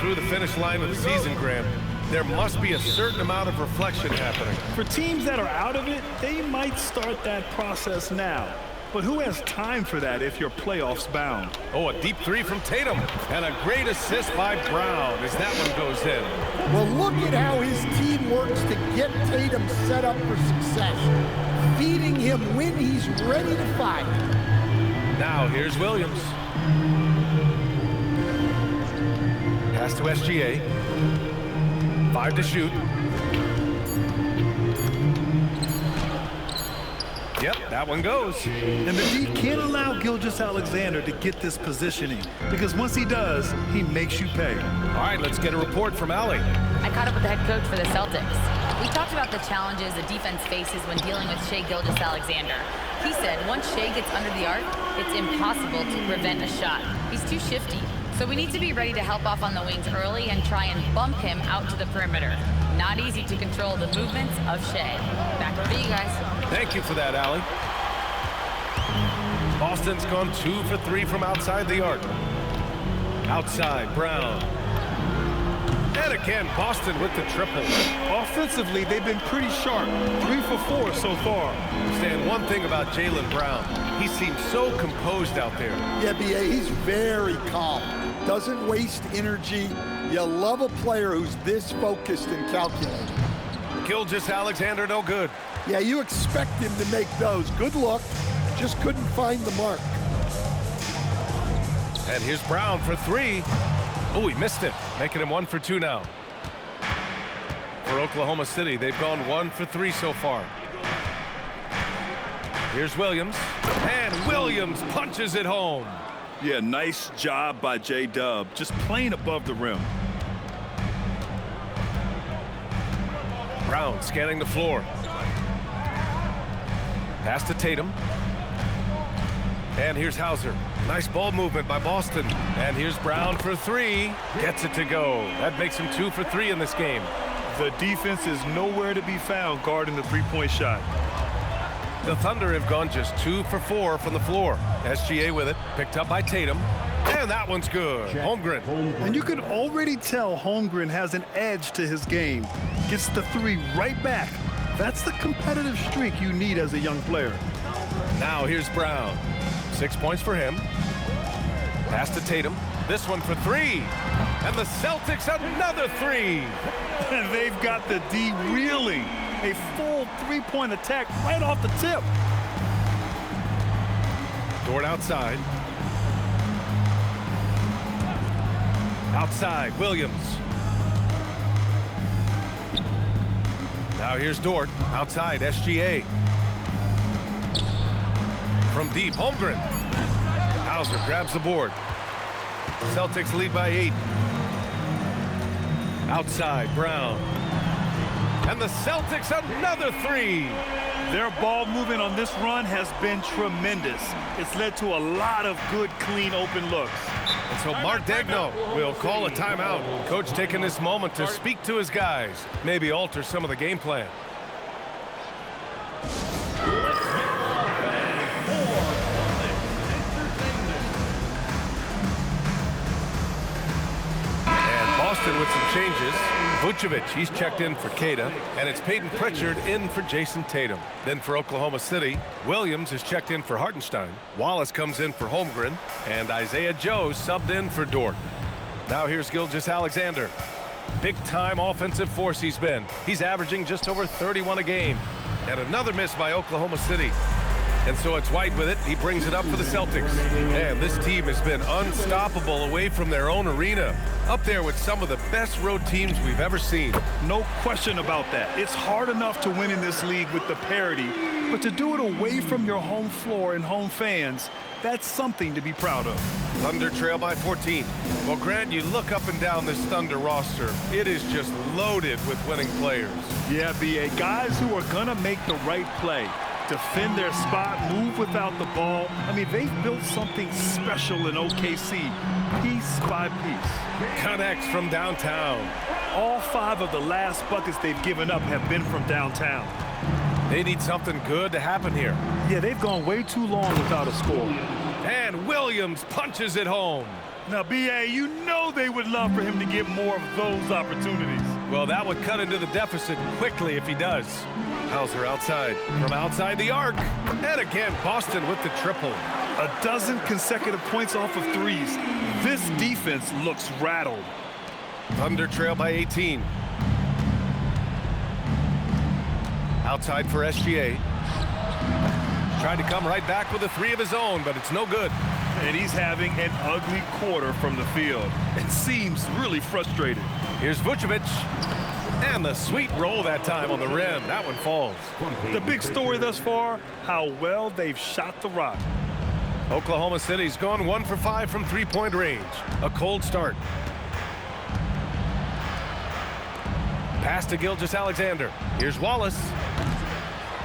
through the finish line of the season, Graham, there must be a certain amount of reflection happening. For teams that are out of it, they might start that process now. But who has time for that if you're playoffs bound? Oh, a deep three from Tatum. And a great assist by Brown as that one goes in. Well, look at how his team works to get Tatum set up for success. Feeding him when he's ready to fight. Now here's Williams. Pass to SGA. 5 to shoot. Yep, that one goes. And the D can't allow Gilgeous-Alexander to get this positioning, because once he does, he makes you pay. All right, let's get a report from Allie. I caught up with the head coach for the Celtics. We talked about the challenges the defense faces when dealing with Shai Gilgeous-Alexander. He said once Shai gets under the arc, it's impossible to prevent a shot. He's too shifty. So we need to be ready to help off on the wings early and try and bump him out to the perimeter. Not easy to control the movements of Shai. Back over to you guys. Thank you for that, Allie. Boston's gone 2 for 3 from outside the arc. Outside, Brown. And again, Boston with the triple. Offensively, they've been pretty sharp. 3 for 4 so far. Stan, one thing about Jaylen Brown, he seems so composed out there. Yeah, B.A., he's very calm. Doesn't waste energy. You love a player who's this focused and calculated. Gilgeous-Alexander, no good. Yeah, you expect him to make those. Good luck. Just couldn't find the mark. And here's Brown for 3. Oh, he missed it, making him 1 for 2 now. For Oklahoma City, they've gone 1 for 3 so far. Here's Williams, and Williams punches it home. Yeah, nice job by J-Dub, just playing above the rim. Brown scanning the floor. Pass to Tatum. And here's Hauser. Nice ball movement by Boston. And here's Brown for 3. Gets it to go. That makes him 2 for 3 in this game. The defense is nowhere to be found guarding the three-point shot. The Thunder have gone just 2 for 4 from the floor. SGA with it. Picked up by Tatum. And that one's good. Holmgren. And you can already tell Holmgren has an edge to his game. Gets the 3 right back. That's the competitive streak you need as a young player. Now here's Brown. 6 points for him. Pass to Tatum. This one for 3. And the Celtics another 3. And they've got the D reeling. A full three-point attack right off the tip. Dort outside. Outside, Williams. Now here's Dort. Outside, SGA. From deep, Holmgren. Hauser grabs the board. Celtics lead by 8. Outside, Brown. And the Celtics another 3. Their ball movement on this run has been tremendous. It's led to a lot of good, clean, open looks. And so Mark Daigneault will call a timeout. Coach taking this moment to speak to his guys, maybe alter some of the game plan. Boston with some changes. Vucevic, he's checked in for Queta, and it's Peyton Pritchard in for Jason Tatum. Then for Oklahoma City, Williams is checked in for Hartenstein. Wallace comes in for Holmgren, and Isaiah Joe subbed in for Dort. Now here's Gilgeous-Alexander. Big-time offensive force he's been. He's averaging just over 31 a game. And another miss by Oklahoma City. And so it's White with it. He brings it up for the Celtics. And this team has been unstoppable away from their own arena. Up there with some of the best road teams we've ever seen. No question about that. It's hard enough to win in this league with the parity, but to do it away from your home floor and home fans, that's something to be proud of. Thunder trail by 14. Well, Grant, you look up and down this Thunder roster. It is just loaded with winning players. Yeah, B.A. Guys who are going to make the right play. Defend their spot, move without the ball. I mean, they've built something special in OKC, piece by piece. Connects from downtown. All 5 of the last buckets they've given up have been from downtown. They need something good to happen here. Yeah, they've gone way too long without a score. And Williams punches it home. Now, B.A., you know they would love for him to get more of those opportunities. Well, that would cut into the deficit quickly if he does. Hauser outside, from outside the arc. And again, Boston with the triple. A dozen consecutive points off of threes. This defense looks rattled. Thunder trail by 18. Outside for SGA. Tried to come right back with a three of his own, but it's no good. And he's having an ugly quarter from the field. It seems really frustrated. Here's Vucevic. And the sweet roll that time on the rim. That one falls. The big story thus far, how well they've shot the rock. Oklahoma City's gone 1 for 5 from three-point range. A cold start. Pass to Gilgeous-Alexander. Here's Wallace.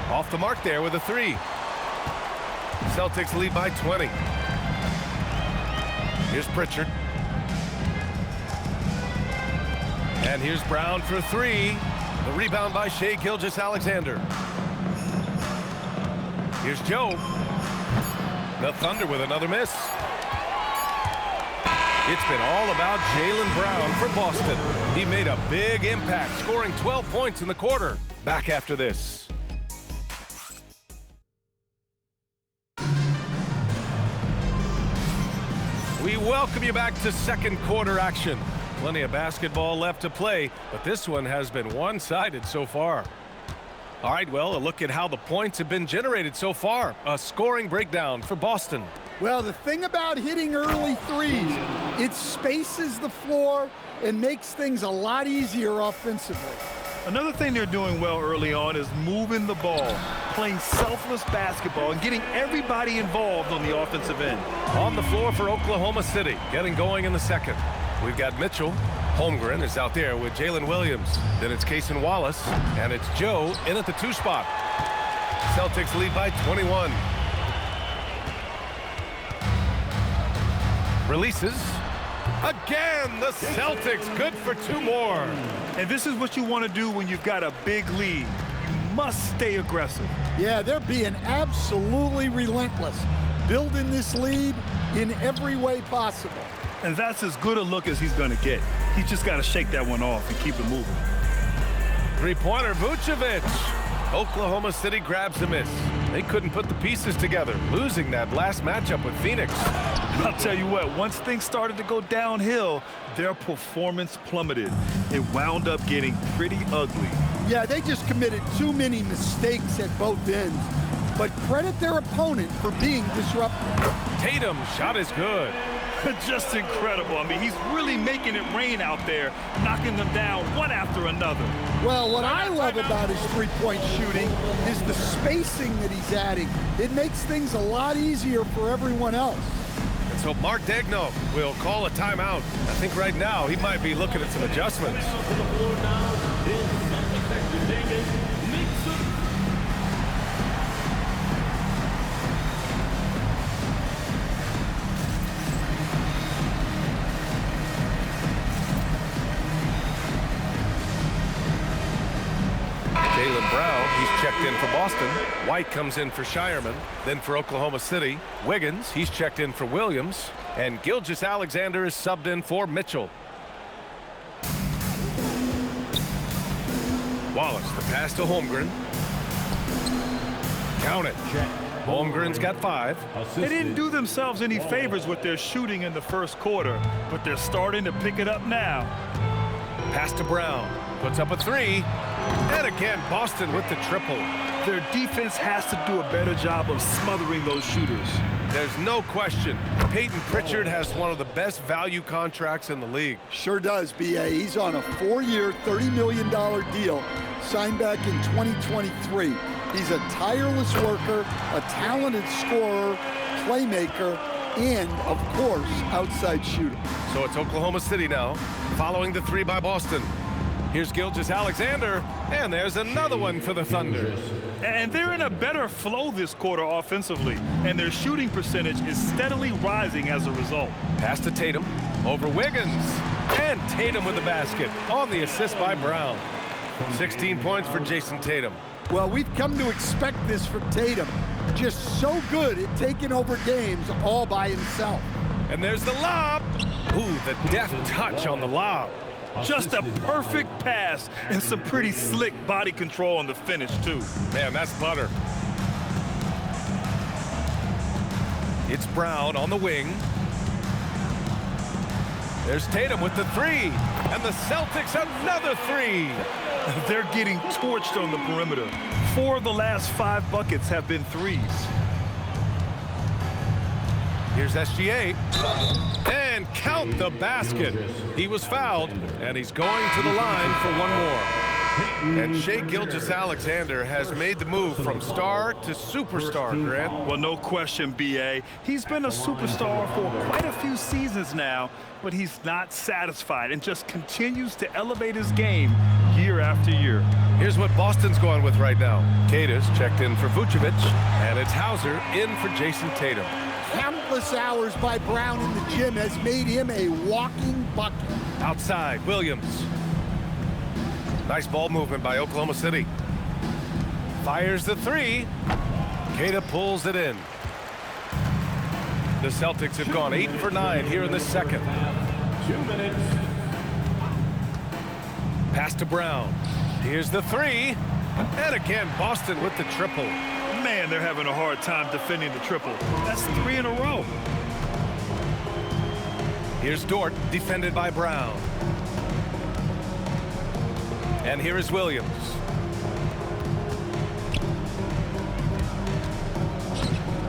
Off the mark there with a three. Celtics lead by 20. Here's Pritchard. And here's Brown for three. The rebound by Shai Gilgeous-Alexander. Here's Joe. The Thunder with another miss. It's been all about Jaylen Brown for Boston. He made a big impact, scoring 12 points in the quarter. Back after this. We welcome you back to second quarter action. Plenty of basketball left to play, but this one has been one-sided so far. All right, well, a look at how the points have been generated so far. A scoring breakdown for Boston. Well, the thing about hitting early threes, it spaces the floor and makes things a lot easier offensively. Another thing they're doing well early on is moving the ball, playing selfless basketball, and getting everybody involved on the offensive end. On the floor for Oklahoma City, getting going in the second. We've got Mitchell. Holmgren is out there with Jalen Williams. Then it's Cason Wallace, and it's Joe in at the two spot. Celtics lead by 21. Releases. Again, the Celtics good for two more. And this is what you want to do when you've got a big lead. You must stay aggressive. Yeah, they're being absolutely relentless, building this lead in every way possible. And that's as good a look as he's going to get. He's just got to shake that one off and keep it moving. Three-pointer, Vucevic. Oklahoma City grabs the miss. They couldn't put the pieces together, losing that last matchup with Phoenix. I'll tell you what, once things started to go downhill, their performance plummeted. It wound up getting pretty ugly. Yeah, they just committed too many mistakes at both ends. But credit their opponent for being disruptive. Tatum's shot is good. Just incredible. I mean, he's really making it rain out there, knocking them down one after another. Well, what I love about his three-point shooting is the spacing that he's adding. It makes things a lot easier for everyone else. And so Mark Daigneault will call a timeout. I think right now he might be looking at some adjustments. Jaylen Brown, he's checked in for Boston. White comes in for Shireman. Then for Oklahoma City, Wiggins, he's checked in for Williams. And Gilgeous-Alexander is subbed in for Mitchell. Wallace, the pass to Holmgren. Count it. Holmgren's got 5. They didn't do themselves any favors with their shooting in the first quarter, but they're starting to pick it up now. Pass to Brown. Puts up a 3. And again, Boston with the triple. Their defense has to do a better job of smothering those shooters. There's no question. Peyton Pritchard has one of the best value contracts in the league. Sure does, B.A. He's on a 4-year, $30 million deal signed back in 2023. He's a tireless worker, a talented scorer, playmaker, and, of course, outside shooter. So it's Oklahoma City now, following the 3 by Boston. Here's Gilgeous-Alexander, and there's another one for the Thunder. And they're in a better flow this quarter offensively, and their shooting percentage is steadily rising as a result. Pass to Tatum, over Wiggins, and Tatum with the basket on the assist by Brown. 16 points for Jason Tatum. Well, we've come to expect this from Tatum. Just so good at taking over games all by himself. And there's the lob. Ooh, the deft touch on the lob. Just a perfect pass and some pretty slick body control on the finish, too. Man, that's butter. It's Brown on the wing. There's Tatum with the three. And the Celtics another three. They're getting torched on the perimeter. 4 of the last 5 buckets have been threes. Here's SGA. And count the basket. He was fouled, and he's going to the line for one more. And Shai Gilgeous-Alexander has made the move from star to superstar, Grant. Well, no question, B.A. He's been a superstar for quite a few seasons now, but he's not satisfied and just continues to elevate his game year after year. Here's what Boston's going with right now. Kata's checked in for Vucevic, and it's Hauser in for Jason Tatum. Countless hours by Brown in the gym has made him a walking bucket. Outside, Williams. Nice ball movement by Oklahoma City. Fires the three. Kata pulls it in. The Celtics have gone 8 for 9 here in the second. 2 minutes. Pass to Brown. Here's the three. And again, Boston with the triple. Man, they're having a hard time defending the triple. That's 3 in a row. Here's Dort, defended by Brown. And here is Williams.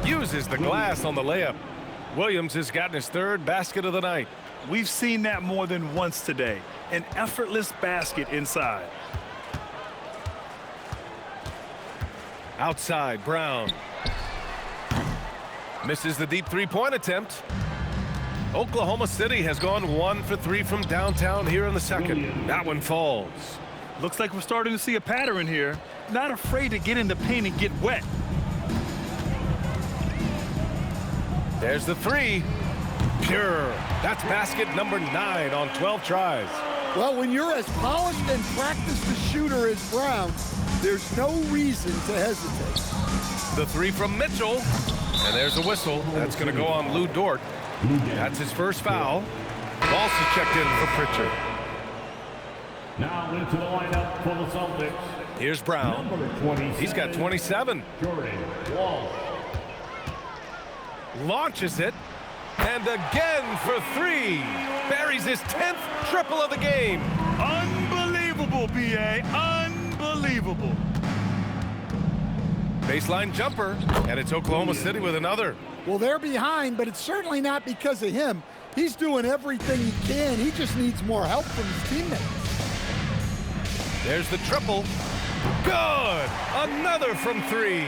Uses the glass on the layup. Williams has gotten his 3rd basket of the night. We've seen that more than once today. An effortless basket inside. Outside, Brown. Misses the deep three-point attempt. Oklahoma City has gone 1 for 3 from downtown here in the second. That one falls. Looks like we're starting to see a pattern here. Not afraid to get in the paint and get wet. There's the three. Pure. That's basket number 9 on 12 tries. Well, when you're as polished and practiced a shooter as Brown, there's no reason to hesitate. The three from Mitchell. And there's a whistle. That's going to go on Lou Dort. That's his first foul. Also checked in for Pritchard. Now into the lineup for the Celtics. Here's Brown. He's got 27. Jordan Walsh. Launches it. And again for 3. Buries his 10th triple of the game. Unbelievable, B.A. Unbelievable. Baseline jumper. And it's Oklahoma City with another. Well, they're behind, but it's certainly not because of him. He's doing everything he can. He just needs more help from his teammates. There's the triple. Good. Another from 3.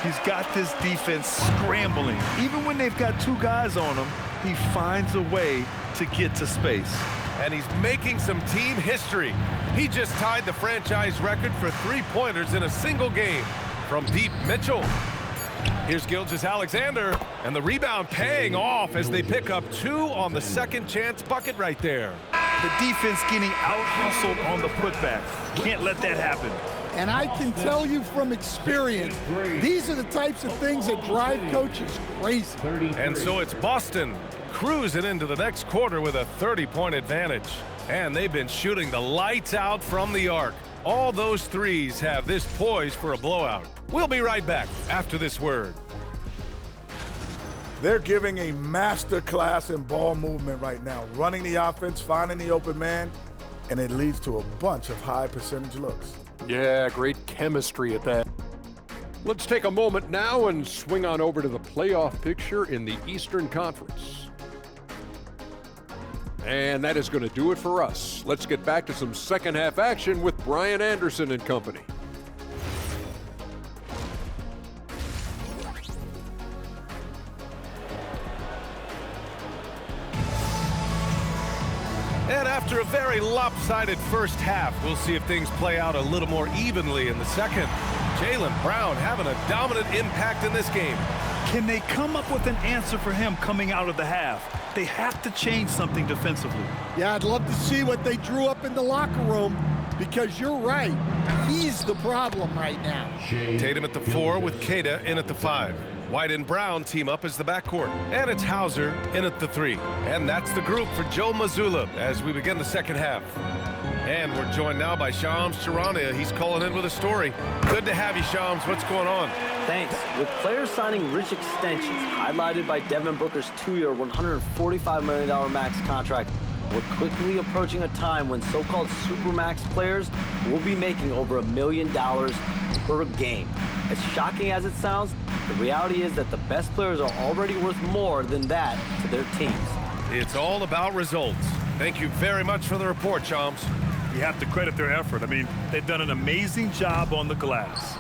He's got this defense scrambling. Even when they've got 2 guys on him, he finds a way to get to space. And he's making some team history. He just tied the franchise record for 3-pointers in a single game from deep Mitchell. Here's Gilgeous-Alexander, and the rebound paying off as they pick up 2 on the second chance bucket right there. The defense getting out-hustled on the putback. Can't let that happen. And I can tell you from experience, these are the types of things that drive coaches crazy. And so it's Boston cruising into the next quarter with a 30-point advantage. And they've been shooting the lights out from the arc. All those threes have this poised for a blowout. We'll be right back after this word. They're giving a master class in ball movement right now, running the offense, finding the open man, and it leads to a bunch of high percentage looks. Yeah, great chemistry at that. Let's take a moment now and swing on over to the playoff picture in the Eastern Conference. And that is going to do it for us. Let's get back to some second half action with Brian Anderson and company. And after a very lopsided first half, we'll see if things play out a little more evenly in the second. Jaylen Brown having a dominant impact in this game. Can they come up with an answer for him coming out of the half? They have to change something defensively. Yeah, I'd love to see what they drew up in the locker room, because you're right. He's the problem right now. Tatum at the 4 with Kata in at the 5. White and Brown team up as the backcourt. And it's Hauser in at the 3. And that's the group for Joe Mazzulla as we begin the second half. And we're joined now by Shams Charania. He's calling in with a story. Good to have you, Shams. What's going on? Thanks. With players signing rich extensions, highlighted by Devin Booker's 2-year, $145 million max contract, we're quickly approaching a time when so-called supermax players will be making over $1 million per game. As shocking as it sounds, the reality is that the best players are already worth more than that to their teams. It's all about results. Thank you very much for the report, Shams. You have to credit their effort. I mean, they've done an amazing job on the glass.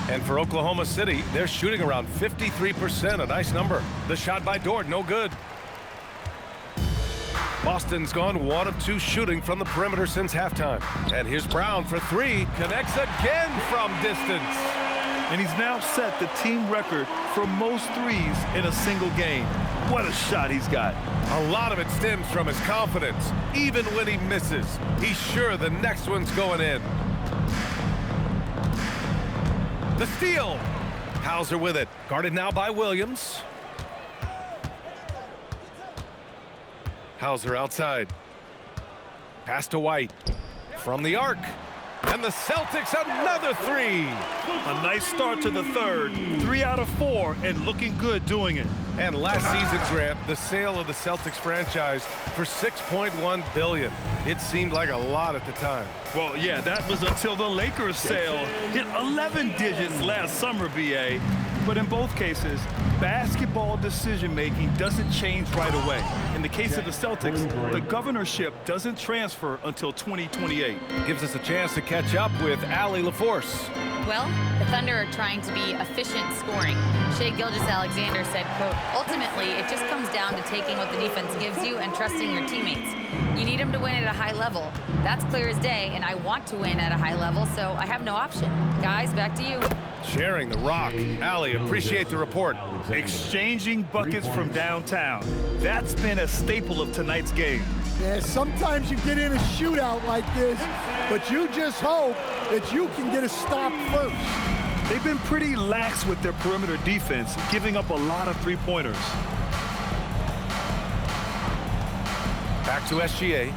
And for Oklahoma City, they're shooting around 53%, a nice number. The shot by Dort, no good. Boston's gone 1 of 2 shooting from the perimeter since halftime. And here's Brown for 3, connects again from distance. And he's now set the team record for most threes in a single game. What a shot he's got. A lot of it stems from his confidence. Even when he misses, he's sure the next one's going in. The steal. Hauser with it. Guarded now by Williams. Hauser outside. Pass to White. From the arc. And the Celtics another 3. A nice start to the third. 3 out of 4 and looking good doing it. And last season, Grant, the sale of the Celtics franchise for $6.1 billion. It seemed like a lot at the time. Well, yeah, that was until the Lakers sale hit 11 digits last summer, BA. But in both cases, basketball decision-making doesn't change right away. In the case of the Celtics, the governorship doesn't transfer until 2028. Gives us a chance to catch up with Allie LaForce. Well, the Thunder are trying to be efficient scoring. Shai Gilgeous-Alexander said, quote, ultimately, it just comes down to taking what the defense gives you and trusting your teammates. You need them to win at a high level. That's clear as day, and I want to win at a high level, so I have no option. Guys, back to you. Sharing the rock. Allie, appreciate the report. Exchanging buckets from downtown. That's been a staple of tonight's game. Yeah, sometimes you get in a shootout like this, but you just hope that you can get a stop first. They've been pretty lax with their perimeter defense, giving up a lot of three-pointers. Back to SGA.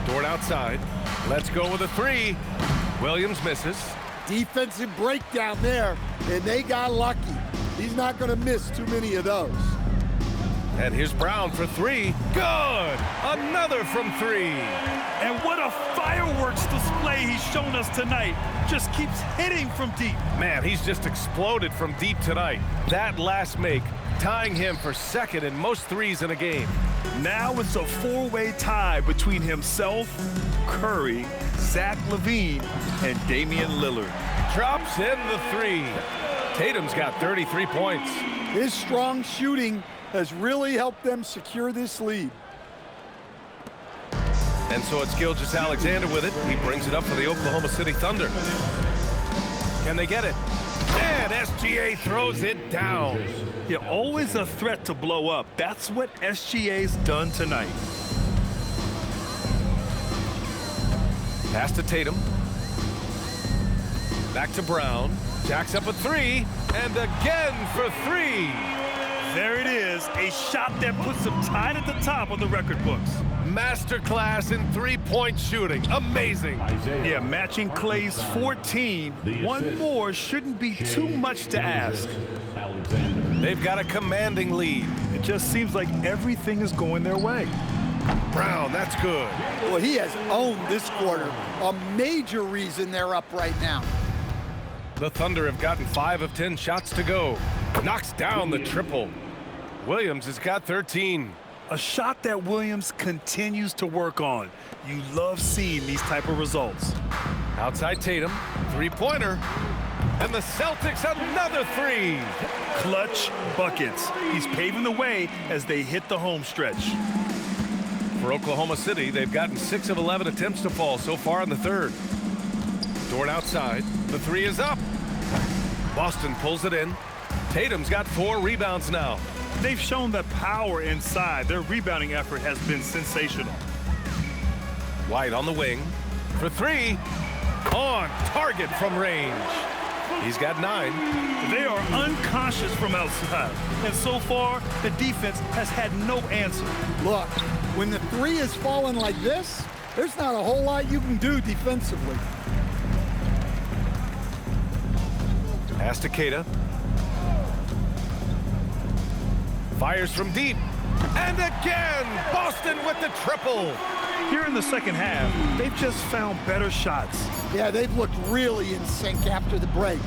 Dort outside. Let's go with a 3. Williams misses. Defensive breakdown there, and they got lucky. He's not going to miss too many of those. And here's Brown for 3. Good! Another from 3. And what a fireworks display he's shown us tonight. Just keeps hitting from deep. Man, he's just exploded from deep tonight. That last make, tying him for second in most threes in a game. Now it's a 4-way tie between himself, Curry, Zach LaVine, and Damian Lillard. Drops in the 3. Tatum's got 33 points. His strong shooting has really helped them secure this lead. And so it's Gilgeous-Alexander with it. He brings it up for the Oklahoma City Thunder. Can they get it? And SGA throws it down. Yeah, always a threat to blow up. That's what SGA's done tonight. Pass to Tatum. Back to Brown. Jacks up a 3. And again for 3. There it is, a shot that puts him tied at the top of the record books. Masterclass in three-point shooting. Amazing. Yeah, matching Clay's 14. One more shouldn't be too much to ask. They've got a commanding lead. It just seems like everything is going their way. Brown, that's good. Well, he has owned this quarter. A major reason they're up right now. The Thunder have gotten 5 of 10 shots to go. Knocks down the triple. Williams has got 13. A shot that Williams continues to work on. You love seeing these type of results. Outside Tatum, three-pointer. And the Celtics another 3. Clutch buckets. He's paving the way as they hit the home stretch. For Oklahoma City, they've gotten 6 of 11 attempts to fall so far in the third. Dort outside. The 3 is up. Boston pulls it in. Tatum's got 4 rebounds now. They've shown the power inside. Their rebounding effort has been sensational. White on the wing for 3. On target from range. He's got 9. They are unconscious from outside. And so far, the defense has had no answer. Look, when the 3 is falling like this, there's not a whole lot you can do defensively. Pass to Keita. Fires from deep. And again, Boston with the triple. Here in the second half, they've just found better shots. Yeah, they've looked really in sync after the break.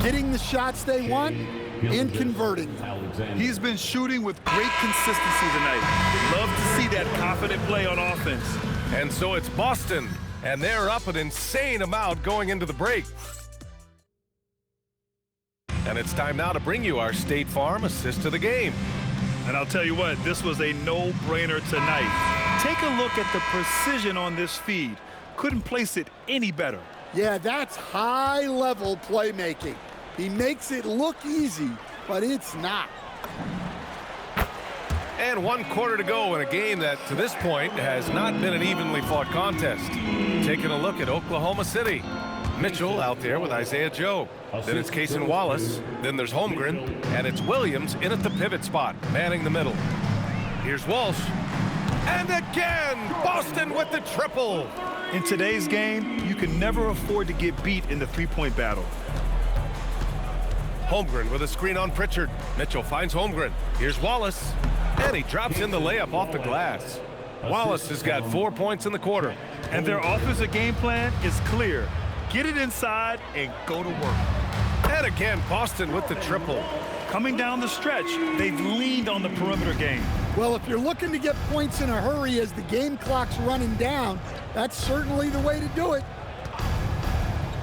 Getting the shots they want and converting them. He's been shooting with great consistency tonight. Love to see that confident play on offense. And so it's Boston, and they're up an insane amount going into the break. And it's time now to bring you our State Farm assist of the game. And I'll tell you what, this was a no-brainer tonight. Take a look at the precision on this feed. Couldn't place it any better. Yeah, that's high-level playmaking. He makes it look easy, but it's not. And 1 quarter to go in a game that, to this point, has not been an evenly fought contest. Taking a look at Oklahoma City. Mitchell out there with Isaiah Joe. Then it's Cason Wallace. Then there's Holmgren. And it's Williams in at the pivot spot, manning the middle. Here's Walsh. And again, Boston with the triple. In today's game, you can never afford to get beat in the three-point battle. Holmgren with a screen on Pritchard. Mitchell finds Holmgren. Here's Wallace. And he drops in the layup off the glass. Wallace has got 4 points in the quarter. And their offensive game plan is clear. Get it inside and go to work. And again, Boston with the triple. Coming down the stretch, they've leaned on the perimeter game. Well, if you're looking to get points in a hurry as the game clock's running down, that's certainly the way to do it.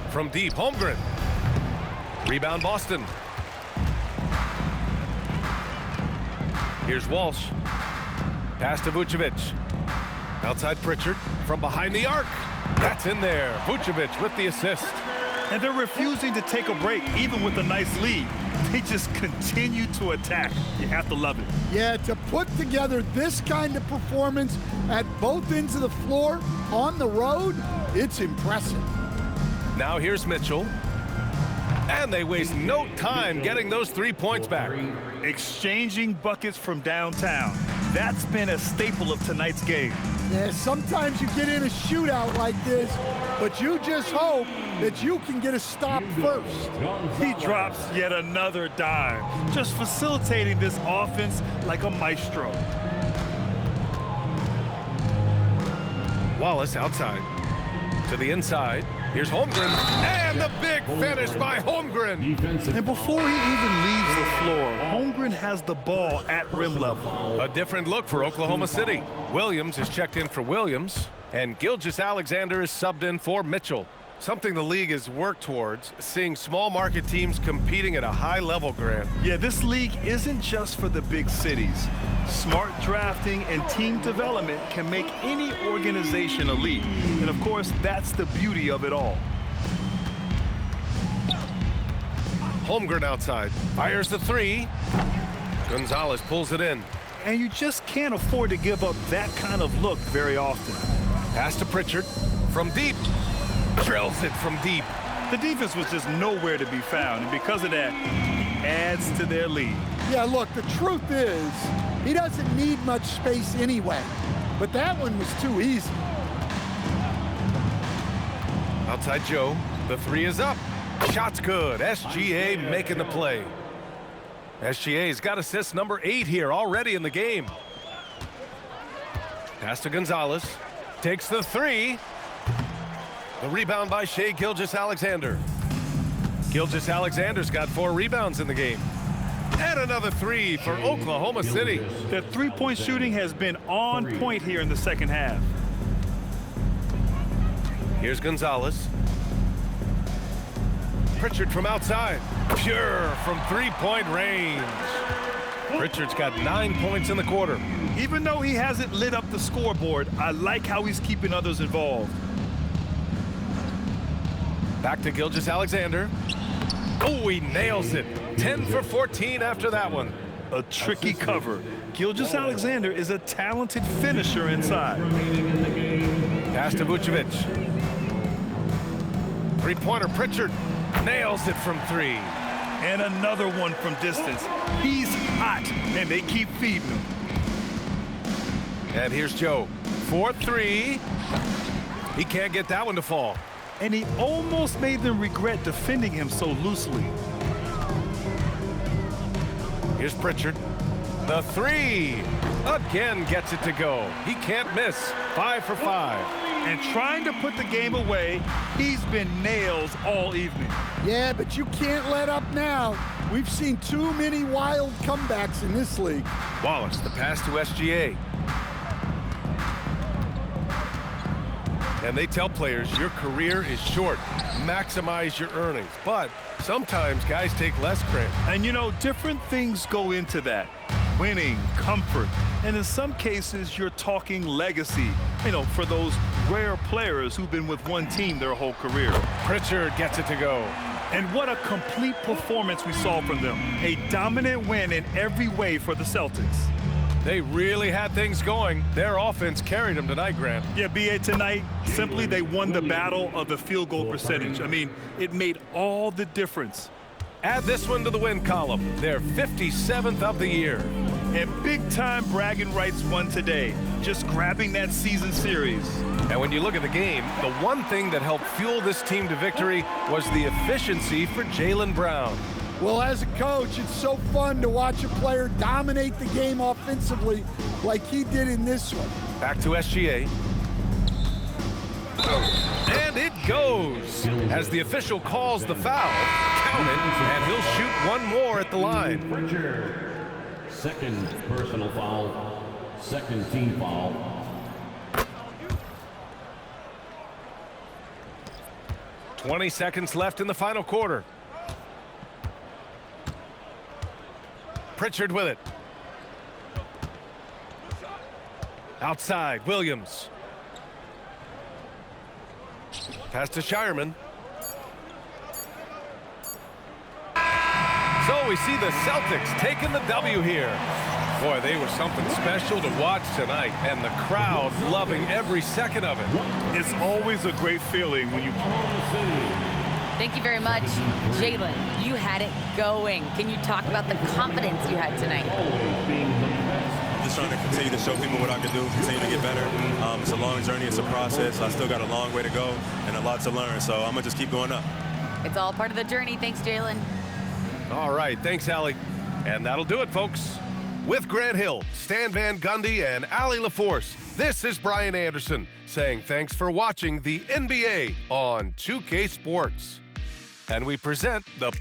From deep, Holmgren. Rebound, Boston. Here's Walsh. Pass to Vucevic. Outside Pritchard. From behind the arc. That's in there. Vucevic with the assist. And they're refusing to take a break, even with a nice lead. They just continue to attack. You have to love it. Yeah, to put together this kind of performance at both ends of the floor on the road, it's impressive. Now here's Mitchell. And they waste no time getting those 3 points back. Exchanging buckets from downtown. That's been a staple of tonight's game. Yeah, sometimes you get in a shootout like this, but you just hope that you can get a stop first. He drops yet another dime, just facilitating this offense like a maestro. Wallace outside. To the inside. Here's Holmgren. And the big finish by Holmgren. And before he even leaves the floor, Holmgren has the ball at rim level. A different look for Oklahoma City. Williams is checked in for Williams. And Gilgeous-Alexander is subbed in for Mitchell. Something the league has worked towards, seeing small market teams competing at a high level, Grant. Yeah, this league isn't just for the big cities. Smart drafting and team development can make any organization elite. And of course, that's the beauty of it all. Holmgren outside, fires the 3. Gonzalez pulls it in. And you just can't afford to give up that kind of look very often. Pass to Pritchard, from deep. Drills it from deep. The defense was just nowhere to be found, and because of that, he adds to their lead. Yeah, look, the truth is, he doesn't need much space anyway, but that one was too easy. Outside Joe, the 3 is up. Shot's good. SGA making the play. SGA's got assist number 8 here already in the game. Pass to Gonzalez. Takes the 3. The rebound by Shai Gilgeous-Alexander. Gilgeous-Alexander's got 4 rebounds in the game. And another 3 for Oklahoma City. Their three-point shooting has been on point here in the second half. Here's Gonzalez. Pritchard from outside. Pure from 3-point range. Pritchard's got 9 points in the quarter. Even though he hasn't lit up the scoreboard, I like how he's keeping others involved. Back to Gilgeous-Alexander. Oh, he nails it. 10 for 14 after that one. A tricky cover. Gilgeous-Alexander is a talented finisher inside. Pass to Vucevic. Three-pointer Pritchard nails it from 3. And another one from distance. He's hot, and they keep feeding him. And here's Joe. 4-3. He can't get that one to fall. And he almost made them regret defending him so loosely. Here's Pritchard. The 3. Again gets it to go. He can't miss. 5 for 5. And trying to put the game away, he's been nails all evening. Yeah, but you can't let up now. We've seen too many wild comebacks in this league. Wallace, the pass to SGA. And they tell players your career is short. Maximize your earnings. But sometimes guys take less credit. And you know, different things go into that. Winning, comfort, and in some cases, you're talking legacy. You know, for those rare players who've been with one team their whole career. Pritchard gets it to go. And what a complete performance we saw from them. A dominant win in every way for the Celtics. They really had things going. Their offense carried them tonight, Grant. Yeah, B.A., tonight, simply they won the battle of the field goal percentage. I mean, it made all the difference. Add this one to the win column. Their 57th of the year. And big-time bragging rights won today, just grabbing that season series. And when you look at the game, the one thing that helped fuel this team to victory was the efficiency for Jaylen Brown. Well, as a coach, it's so fun to watch a player dominate the game offensively like he did in this one. Back to SGA. And it goes as the official calls the foul. Count it, and he'll shoot one more at the line. Pritchard. Second personal foul. Second team foul. "20 seconds left in the final quarter. Pritchard with it. Outside, Williams. Pass to Shireman. So we see the Celtics taking the W here. Boy, they were something special to watch tonight, and the crowd loving every second of it. It's always a great feeling when you... Thank you very much. Jaylen, you had it going. Can you talk about the confidence you had tonight? Just trying to continue to show people what I can do, continue to get better. It's a long journey, it's a process. I still got a long way to go and a lot to learn, so I'm going to just keep going up. It's all part of the journey. Thanks, Jaylen. All right, thanks, Allie. And that'll do it, folks. With Grant Hill, Stan Van Gundy, and Allie LaForce, this is Brian Anderson saying thanks for watching the NBA on 2K Sports. And we present the